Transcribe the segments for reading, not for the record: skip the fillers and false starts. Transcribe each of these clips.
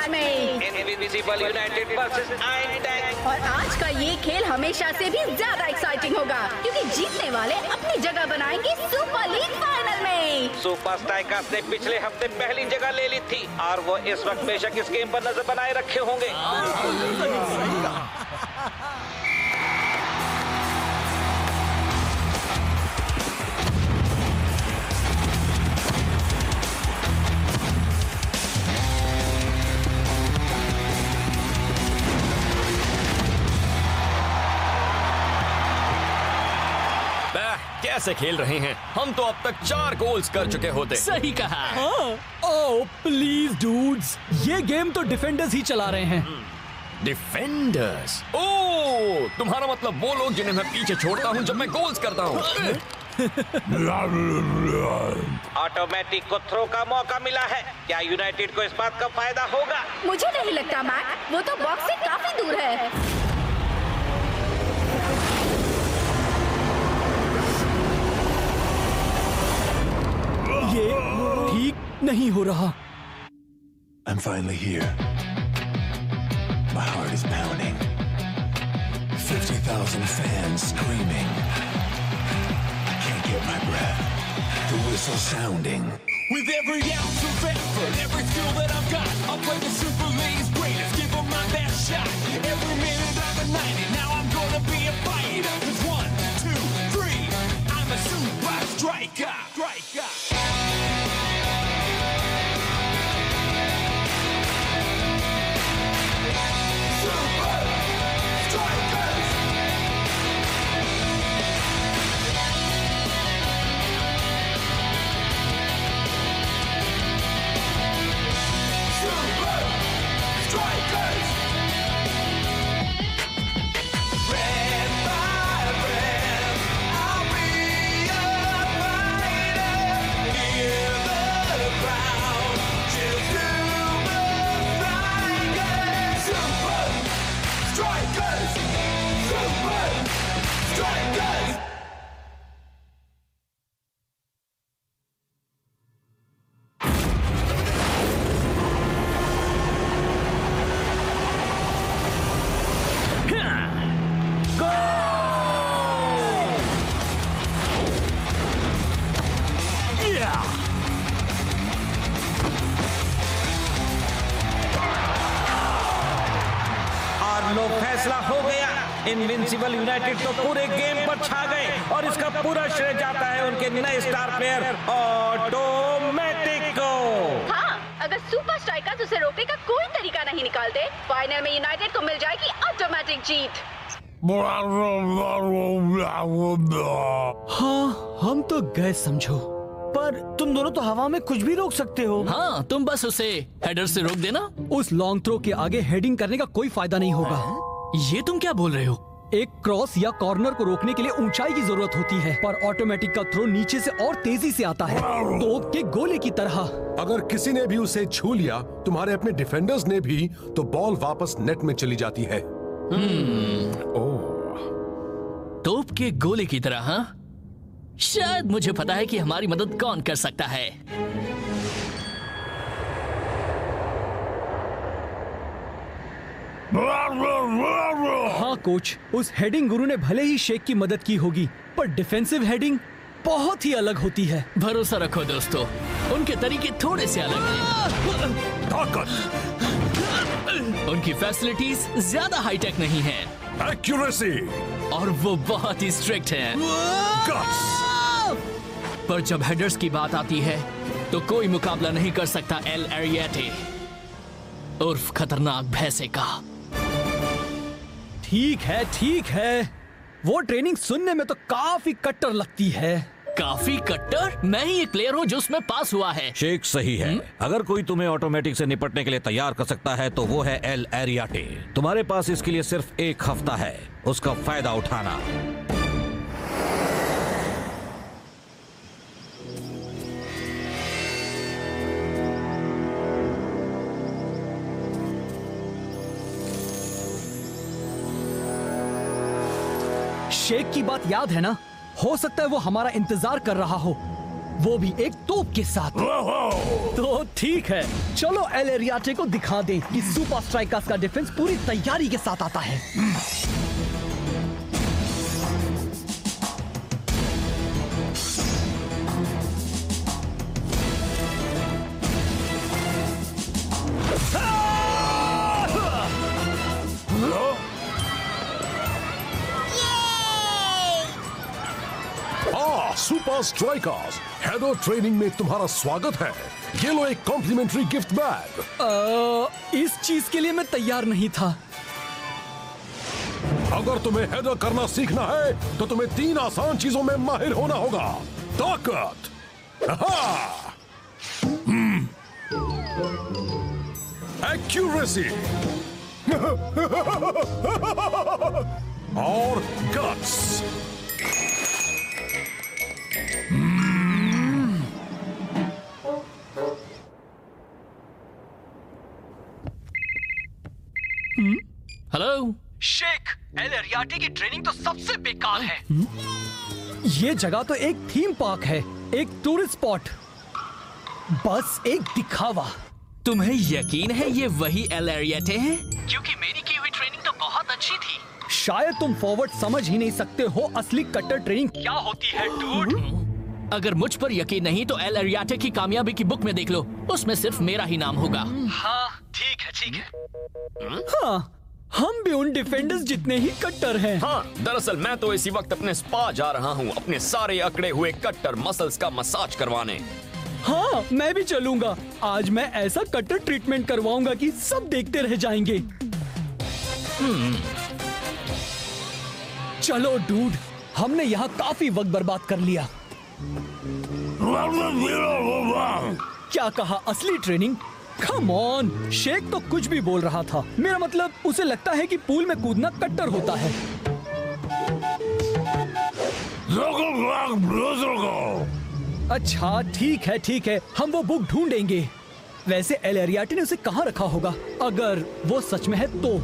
Match में invisible United versus iron tank. और आज का ये खेल हमेशा से भी ज्यादा एक्साइटिंग होगा क्योंकि जीतने वाले अपनी जगह बनाएंगे सुपर लीग फाइनल में। सुपर स्ट्राइकर्स ने पिछले हफ्ते पहली जगह ले ली थी और वो इस वक्त बेशक इस गेम पर नजर बनाए रखे होंगे। कैसे खेल रहे हैं? हम तो अब तक 4 गोल्स कर चुके होते। सही कहा। ओह प्लीज डूड्स, ये गेम तो डिफेंडर्स ही चला रहे हैं। डिफेंडर्स? ओह, तुम्हारा मतलब वो लोग जिन्हें मैं पीछे छोड़ता हूँ जब मैं गोल्स करता हूँ। ऑटोमेटिक को थ्रो का मौका मिला है। क्या यूनाइटेड को इस बात का फायदा होगा? मुझे नहीं लगता मैक, वो तो बॉक्स से काफी दूर है। ये ठीक नहीं हो रहा। I'm finally here. My heart is pounding. 50,000 fans screaming. I can't get my breath. The whistle sounding. With every ounce of effort, every skill that I've got, I'll play the Super League's greatest, give them my best shot. Every minute I'm a 90, now I'm gonna be a fighter. 'Cause 1, 2, 3, I'm a super striker. फैसला हो गया। Invincible United तो पूरे game पर छा गए और इसका पूरा श्रेय जाता है उनके नए स्टार प्लेयर ऑटोमेटिक को। हाँ, अगर सुपर स्ट्राइकर्स उसे रोकने का कोई तरीका नहीं निकालते, फाइनल में यूनाइटेड को मिल जाएगी ऑटोमेटिक जीत। हाँ, हम तो गए समझो, पर तुम दोनों तो हवा में कुछ भी रोक सकते हो। हाँ, तुम बस उसे हेडर से रोक देना। उस लॉन्ग थ्रो के आगे हेडिंग करने का कोई फायदा नहीं होगा। ये तुम क्या बोल रहे हो? एक क्रॉस या कॉर्नर को रोकने के लिए ऊंचाई की जरूरत होती है, पर ऑटोमेटिक का थ्रो नीचे से और तेजी से आता है, तोप के गोले की तरह। अगर किसी ने भी उसे छू लिया, तुम्हारे अपने डिफेंडर्स ने भी, तो बॉल वापस नेट में चली जाती है। तोप के गोले की तरह, हाँ? शायद मुझे पता है कि हमारी मदद कौन कर सकता है। हाँ कोच, उस हेडिंग गुरु ने भले ही शेख की मदद की होगी, पर डिफेंसिव हेडिंग बहुत ही अलग होती है। भरोसा रखो दोस्तों, उनके तरीके थोड़े से अलग हैं। ताकत, उनकी फैसिलिटीज ज्यादा हाईटेक नहीं है, एक्यूरेसी, और वो बहुत ही स्ट्रिक्ट हैं। गट्स। पर जब हेडर्स की बात आती है तो कोई मुकाबला नहीं कर सकता एल एरियाटे उर्फ खतरनाक भैंसे का। ठीक है, वो ट्रेनिंग सुनने में तो काफी कट्टर लगती है। काफी कट्टर? मैं ही एक प्लेयर हूँ जो उसमें पास हुआ है। शेख सही है। अगर कोई तुम्हें ऑटोमेटिक से निपटने के लिए तैयार कर सकता है तो वो है एल एरियाटे। तुम्हारे पास इसके लिए सिर्फ 1 हफ्ता है, उसका फायदा उठाना। शेख की बात याद है ना? हो सकता है वो हमारा इंतजार कर रहा हो। वो भी एक तोप के साथ। तो ठीक है, चलो एल एरियाटे को दिखा दें कि सुपर स्ट्राइकर्स का डिफेंस पूरी तैयारी के साथ आता है। सुपर स्ट्राइकर्स, हेडर ट्रेनिंग में तुम्हारा स्वागत है। ये लो एक कॉम्प्लीमेंट्री गिफ्ट बैग। इस चीज के लिए मैं तैयार नहीं था। अगर तुम्हें हेडर करना सीखना है तो तुम्हें 3 आसान चीजों में माहिर होना होगा। ताकत, एक्यूरेसी और गट्स। हेलो शेख, एल एरियाटे की ट्रेनिंग तो सबसे बेकार है। ये जगह तो एक थीम पार्क है, एक टूरिस्ट स्पॉट, बस एक दिखावा। तुम्हें यकीन है ये वही एल एरियाटे है? क्योंकि मेरी की हुई ट्रेनिंग तो बहुत अच्छी थी। शायद तुम फॉरवर्ड समझ ही नहीं सकते हो असली कट्टर ट्रेनिंग क्या होती है डूड। अगर मुझ पर यकीन नहीं तो एल एरियाटे की कामयाबी की बुक में देख लो, उसमें सिर्फ मेरा ही नाम होगा। हाँ ठीक है ठीक है। हाँ, हम भी उन डिफेंडर्स जितने ही कट्टर हैं। हाँ, दरअसल मैं तो इसी वक्त अपने स्पा जा रहा हूँ अपने सारे अकड़े हुए कट्टर मसल्स का मसाज करवाने। हाँ, मैं भी चलूंगा। आज मैं ऐसा कट्टर ट्रीटमेंट करवाऊंगा कि सब देखते रह जाएंगे। चलो डूड, हमने यहाँ काफी वक्त बर्बाद कर लिया। क्या कहा, असली ट्रेनिंग? कम ऑन, शेख तो कुछ भी बोल रहा था। मेरा मतलब उसे लगता है कि पूल में कूदना कट्टर होता है। अच्छा ठीक है, हम वो बुक ढूंढेंगे। वैसे एल एरियाटे ने उसे कहाँ रखा होगा, अगर वो सच में है तो।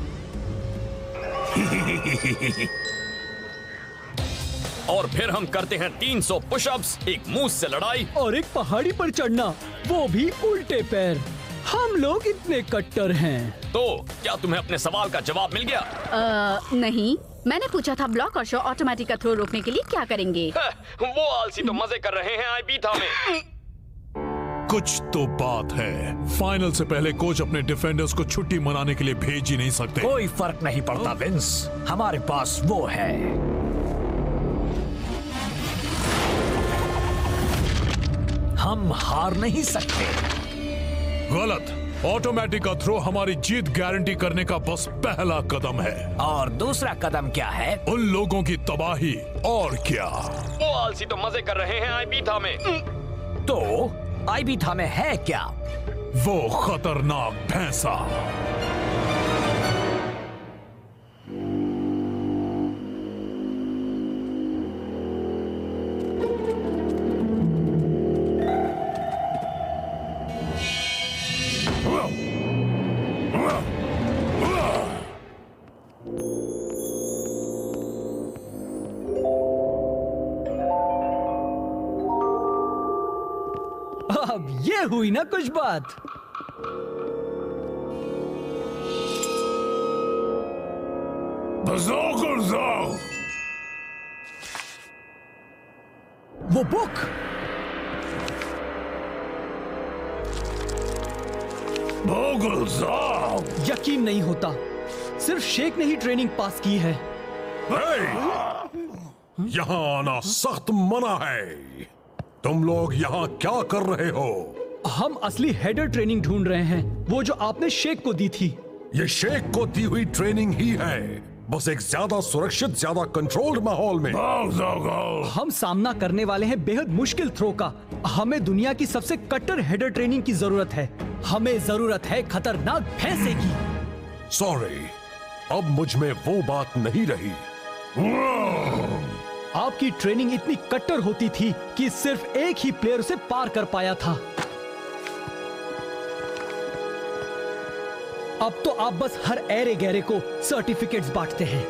और फिर हम करते हैं 300 पुशअप्स, एक मूस से लड़ाई और एक पहाड़ी पर चढ़ना, वो भी उल्टे पैर। हम लोग इतने कट्टर हैं। तो क्या तुम्हें अपने सवाल का जवाब मिल गया? नहीं, मैंने पूछा था ब्लॉक और शो ऑटोमेटिक का थ्रो रोकने के लिए क्या करेंगे। वो आलसी तो मजे कर रहे हैं आईबीथा में। कुछ तो बात है। फाइनल से पहले कोच अपने डिफेंडर्स को छुट्टी मनाने के लिए भेज ही नहीं सकते। कोई फर्क नहीं पड़ता विंस, हमारे पास वो है। हम हार नहीं सकते। गलत। ऑटोमेटिक का थ्रो हमारी जीत गारंटी करने का बस पहला कदम है। और दूसरा कदम क्या है? उन लोगों की तबाही। और क्या? वो आलसी तो मजे कर रहे हैं आईबीथा में। तो आईबीथा में है क्या? वो खतरनाक भैंसा। अब ये हुई ना कुछ बात। वो बुक। यकीन नहीं होता, सिर्फ शेख ने ही ट्रेनिंग पास की है। यहाँ आना सख्त मना है। तुम लोग यहाँ क्या कर रहे हो? हम असली हेडर ट्रेनिंग ढूंढ रहे हैं, वो जो आपने शेख को दी थी। ये शेख को दी हुई ट्रेनिंग ही है, बस एक ज्यादा सुरक्षित, ज्यादा कंट्रोल्ड माहौल में। हम सामना करने वाले हैं बेहद मुश्किल थ्रो का। हमें दुनिया की सबसे कट्टर हेडर ट्रेनिंग की जरूरत है। हमें जरूरत है खतरनाक भैंसे की। सॉरी, अब मुझ में वो बात नहीं रही। आपकी ट्रेनिंग इतनी कट्टर होती थी कि सिर्फ एक ही प्लेयर उसे पार कर पाया था। अब तो आप बस हर ऐरे गहरे को सर्टिफिकेट्स बांटते हैं।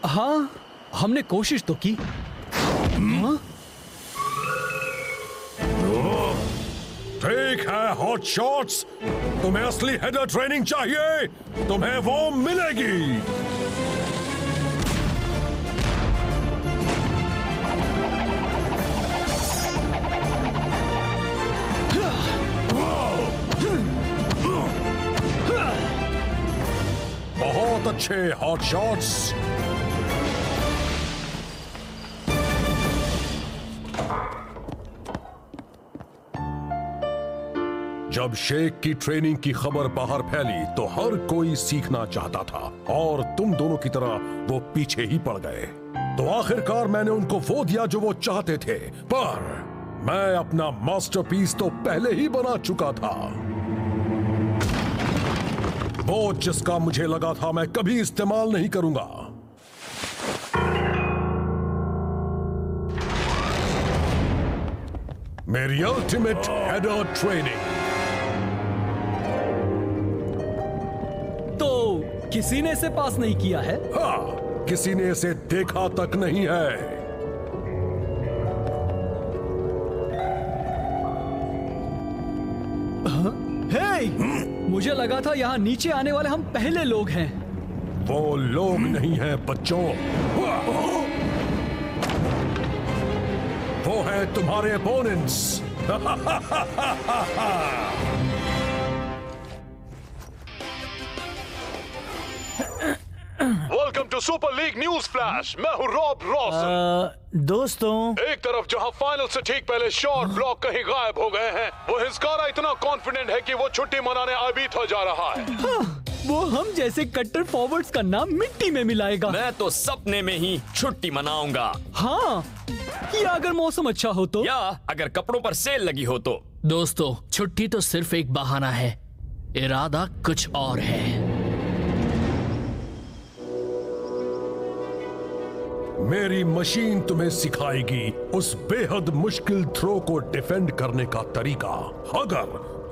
हाँ, हमने कोशिश तो की। हाँ? ठीक है हॉट शॉट्स, तुम्हें असली हेडर ट्रेनिंग चाहिए, तुम्हें वो मिलेगी। बहुत अच्छे हॉट शॉट्स। जब शेख की ट्रेनिंग की खबर बाहर फैली तो हर कोई सीखना चाहता था और तुम दोनों की तरह वो पीछे ही पड़ गए। तो आखिरकार मैंने उनको वो दिया जो वो चाहते थे, पर मैं अपना मास्टरपीस तो पहले ही बना चुका था। वो जिसका मुझे लगा था मैं कभी इस्तेमाल नहीं करूंगा। मेरी अल्टीमेट हेडर ट्रेनिंग। तो किसी ने इसे पास नहीं किया है? हाँ, किसी ने इसे देखा तक नहीं है। हे, मुझे लगा था यहाँ नीचे आने वाले हम पहले लोग हैं। वो लोग नहीं हैं बच्चों, वो है तुम्हारे opponents. Welcome to Super League News Flash. मैं हूँ रॉब रॉसन। दोस्तों, एक तरफ जहां फाइनल से ठीक पहले शॉट ब्लॉक कहीं गायब हो गए हैं, वो हिस्कारा इतना कॉन्फिडेंट है कि वो छुट्टी मनाने आबिद हो जा रहा है। हाँ, वो हम जैसे कट्टर फॉरवर्ड्स का नाम मिट्टी में मिलाएगा। मैं तो सपने में ही छुट्टी मनाऊंगा। हाँ, या अगर मौसम अच्छा हो तो, या अगर कपड़ों पर सेल लगी हो तो। दोस्तों, छुट्टी तो सिर्फ एक बहाना है, इरादा कुछ और है। मेरी मशीन तुम्हें सिखाएगी उस बेहद मुश्किल थ्रो को डिफेंड करने का तरीका, अगर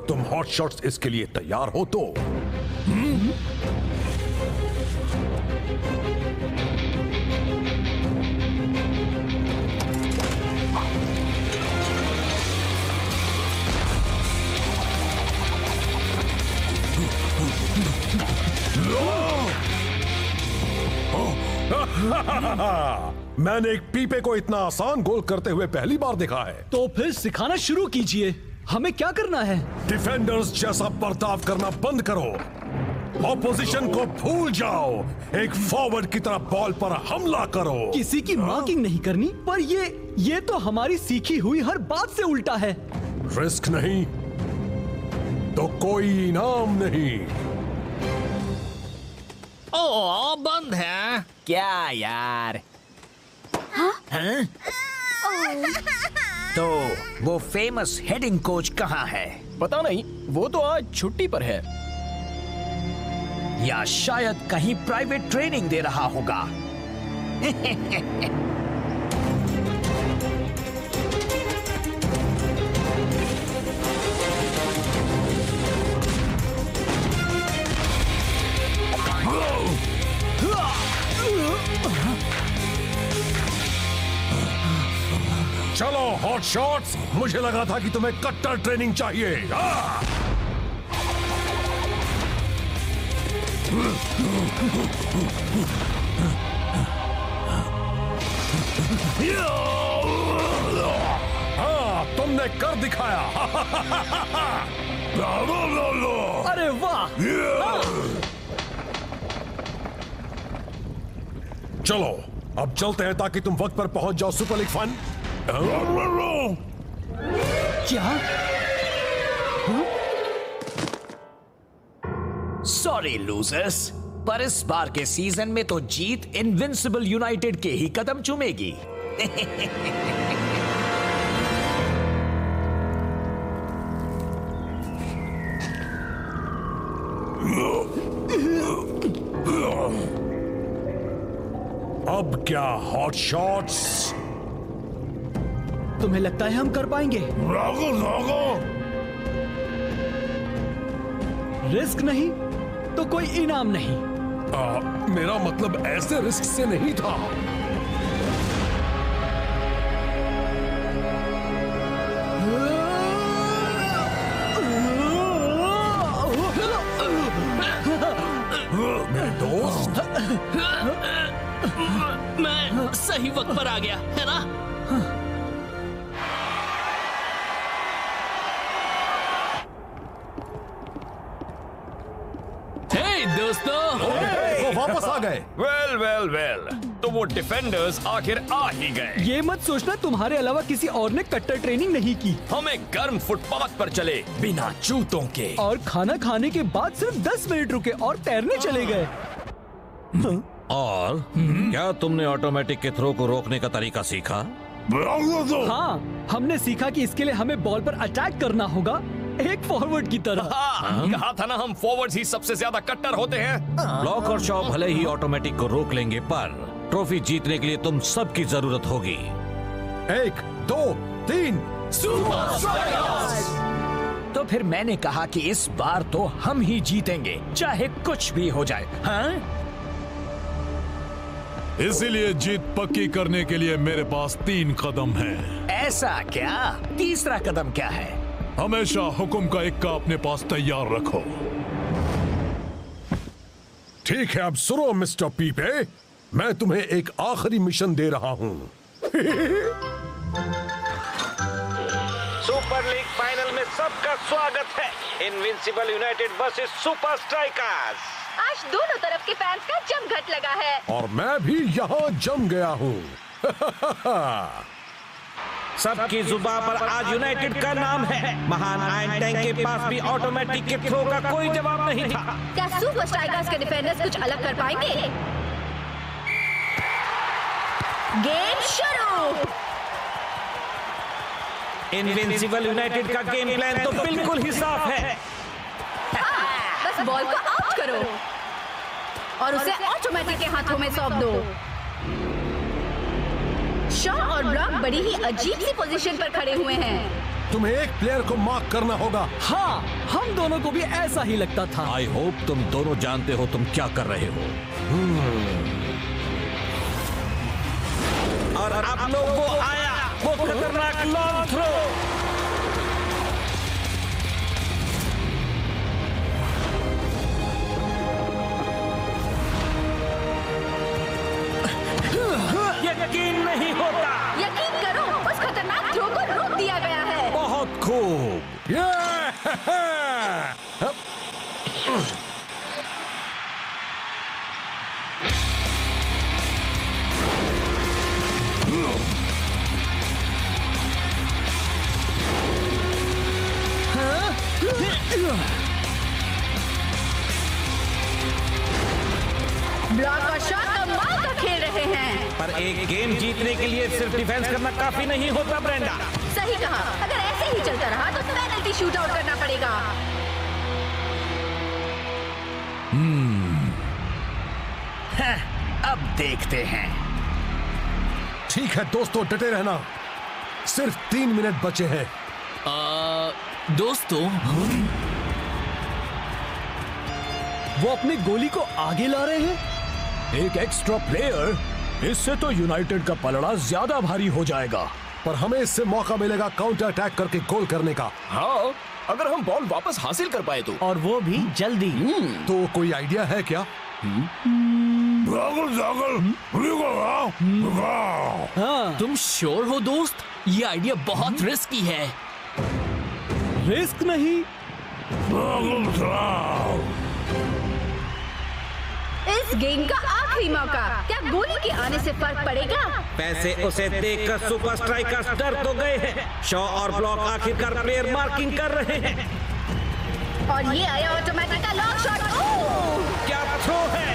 तुम हॉट शॉट्स इसके लिए तैयार हो तो। मैंने एक पीपे को इतना आसान गोल करते हुए पहली बार देखा है। तो फिर सिखाना शुरू कीजिए। हमें क्या करना है? डिफेंडर्स जैसा बर्ताव करना बंद करो, ऑपोजिशन को भूल जाओ, एक फॉरवर्ड की तरह बॉल पर हमला करो। किसी की मार्किंग नहीं करनी, पर ये तो हमारी सीखी हुई हर बात से उल्टा है। रिस्क नहीं तो कोई इनाम नहीं। ओ, बंद है क्या यार? हाँ? तो वो फेमस हेडिंग कोच कहाँ है? पता नहीं, वो तो आज छुट्टी पर है। या शायद कहीं प्राइवेट ट्रेनिंग दे रहा होगा। चलो हॉट शॉट्स, मुझे लगा था कि तुम्हें कट्टर ट्रेनिंग चाहिए। हाँ, तुमने कर दिखाया। अरे वाह! चलो अब चलते हैं ताकि तुम वक्त पर पहुंच जाओ सुपर लीग फन। क्या? सॉरी लूजर्स, पर इस बार के सीजन में तो जीत इनविंसिबल यूनाइटेड के ही कदम चूमेगी। अब क्या हॉट शॉट्स? तुम्हें लगता है हम कर पाएंगे? रिस्क नहीं तो कोई इनाम नहीं। मेरा मतलब ऐसे रिस्क से नहीं था। मेरे दोस्त, मैं सही वक्त पर आ गया है ना? दोस्तों, वो वापस आ गए। वेल वेल वेल, तो वो डिफेंडर्स आखिर आ ही गए। ये मत सोचना तुम्हारे अलावा किसी और ने कट्टर ट्रेनिंग नहीं की। हमें गर्म फुटपाथ पर चले बिना जूतों के, और खाना खाने के बाद सिर्फ 10 मिनट रुके और तैरने चले गए। और क्या तुमने ऑटोमेटिक के थ्रो को रोकने का तरीका सीखा? हाँ, हमने सीखा कि इसके लिए हमें बॉल पर अटैक करना होगा, एक फॉरवर्ड की तरह। कहा था ना, हम फॉरवर्ड्स ही सबसे ज्यादा कट्टर होते हैं। ब्लॉक और शॉ भले ही ऑटोमेटिक को रोक लेंगे, पर ट्रॉफी जीतने के लिए तुम सबकी जरूरत होगी। 1, 2, 3 सुपर स्ट्राइकर्स। तो फिर मैंने कहा कि इस बार तो हम ही जीतेंगे, चाहे कुछ भी हो जाए। हाँ? इसीलिए जीत पक्की करने के लिए मेरे पास 3 कदम हैं। ऐसा क्या? तीसरा कदम क्या है? हमेशा हुक्म का इक्का अपने पास तैयार रखो। ठीक है, अब सुनो मिस्टर पीपे, मैं तुम्हें एक आखिरी मिशन दे रहा हूँ। सुपर लीग फाइनल में सबका स्वागत है। Invincible United versus super strikers. आज दोनों तरफ के फैंस का जमघट लगा है। और मैं भी यहाँ जम गया हूँ। सबकी जुबान पर आज यूनाइटेड का नाम है। महान आयरन टैंक के पास भी ऑटोमेटिक के थ्रो का कोई जवाब नहीं था। क्या सुपर स्ट्राइकर्स के डिफेंडर्स कुछ अलग कर पाएंगे? गेम शुरू। इनविंसिबल यूनाइटेड का गेम प्लान तो बिल्कुल ही साफ है। बस बॉल को आउट करो और उसे ऑटोमेटिक के हाथों में सौंप दो। शॉ और ब्लॉक बड़ी ही अजीब सी पोजीशन पर खड़े हुए हैं। तुम्हें एक प्लेयर को मार्क करना होगा। हाँ, हम दोनों को भी ऐसा ही लगता था। आई होप तुम दोनों जानते हो तुम क्या कर रहे हो। और आप लोग वो आया, वो खतरनाक लॉन्ग थ्रो। यकीन नहीं होता। यकीन करो, उस खतरनाक थ्रो को रोक दिया गया है। बहुत खूब। ब्लॉक और शॉ कमाल का खेल रहे हैं। पर एक गेम जीतने के लिए सिर्फ डिफेंस करना काफी नहीं होता ब्रेंडा। सही कहा, अगर ऐसे ही चलता रहा तो पेनल्टी शूट आउट करना पड़ेगा। अब देखते हैं। ठीक है दोस्तों, डटे रहना। सिर्फ 3 मिनट बचे हैं। दोस्तों, वो अपने गोली को आगे ला रहे हैं। एक एक्स्ट्रा प्लेयर, इससे तो यूनाइटेड का पलड़ा ज्यादा भारी हो जाएगा। पर हमें इससे मौका मिलेगा काउंटर अटैक करके गोल करने का। हाँ, अगर हम बॉल वापस हासिल कर पाए तो। और वो भी जल्दी। तो कोई आइडिया है क्या? हाँ, तुम श्योर हो दोस्त? ये आइडिया बहुत रिस्की है। रिस्क नहीं। इस गेम का आखिरी मौका, क्या गोली के आने से फर्क पड़ेगा? वैसे उसे देखकर सुपर स्ट्राइकर्स डर तो गए हैं। शॉ और ब्लॉक आखिरकार प्लेयर मार्किंग कर रहे हैं। और ये आया ऑटोमेटिक का लॉन्ग शॉट। क्या थ्रो है।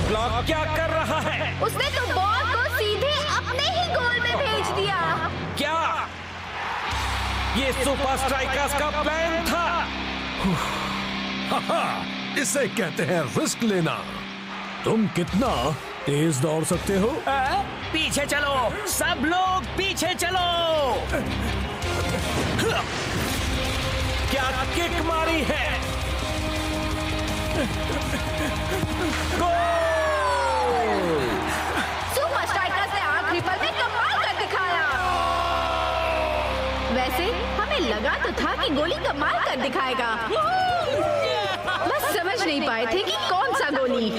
ब्लॉक क्या कर रहा है? उसने तो बॉल को सीधे अपने ही गोल में भेज दिया। क्या ये सुपर स्ट्राइकर्स का प्लान था? इसे कहते हैं रिस्क लेना। तुम कितना तेज दौड़ सकते हो? पीछे चलो, सब लोग पीछे चलो। क्या किक मारी है! सुपर स्ट्राइकर्स ने आखिरी पल में कमाल कर दिखाया। वैसे हमें लगा तो था कि गोली कमाल कर दिखाएगा, बस समझ नहीं पाए थे कि कौन सा गोली।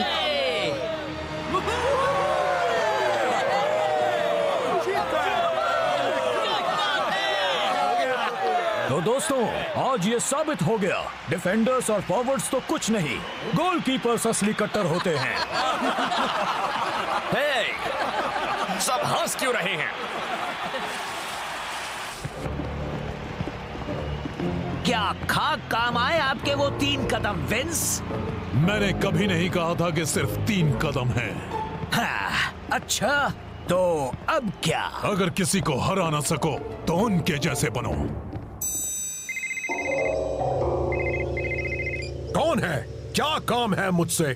तो दोस्तों, आज ये साबित हो गया, डिफेंडर्स और फॉरवर्ड्स तो कुछ नहीं, गोलकीपर्स असली कट्टर होते हैं। हे, सब हंस क्यों रहे हैं? क्या खाक काम आए आपके वो 3 कदम, विंस? मैंने कभी नहीं कहा था कि सिर्फ 3 कदम हैं। हाँ, अच्छा, तो अब क्या? अगर किसी को हरा ना सको तो उनके जैसे बनो। कौन है? क्या काम है मुझसे?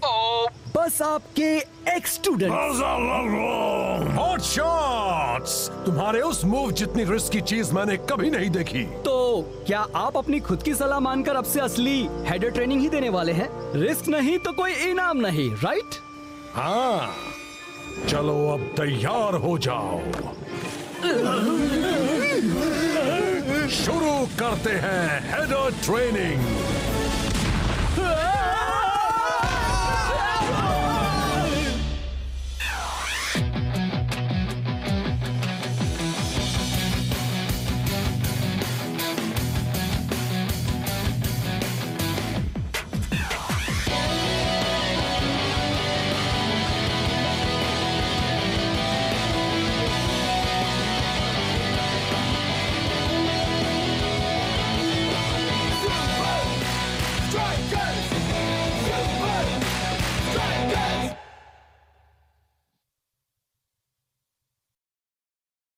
बस आपके एक्स स्टूडेंट। Hot shots! तुम्हारे उस मूव जितनी रिस्की चीज मैंने कभी नहीं देखी। तो क्या आप अपनी खुद की सलाह मानकर अब से असली हेडर ट्रेनिंग ही देने वाले हैं? रिस्क नहीं तो कोई इनाम नहीं, राइट? हाँ, चलो अब तैयार हो जाओ, शुरू करते हैं हेडर ट्रेनिंग।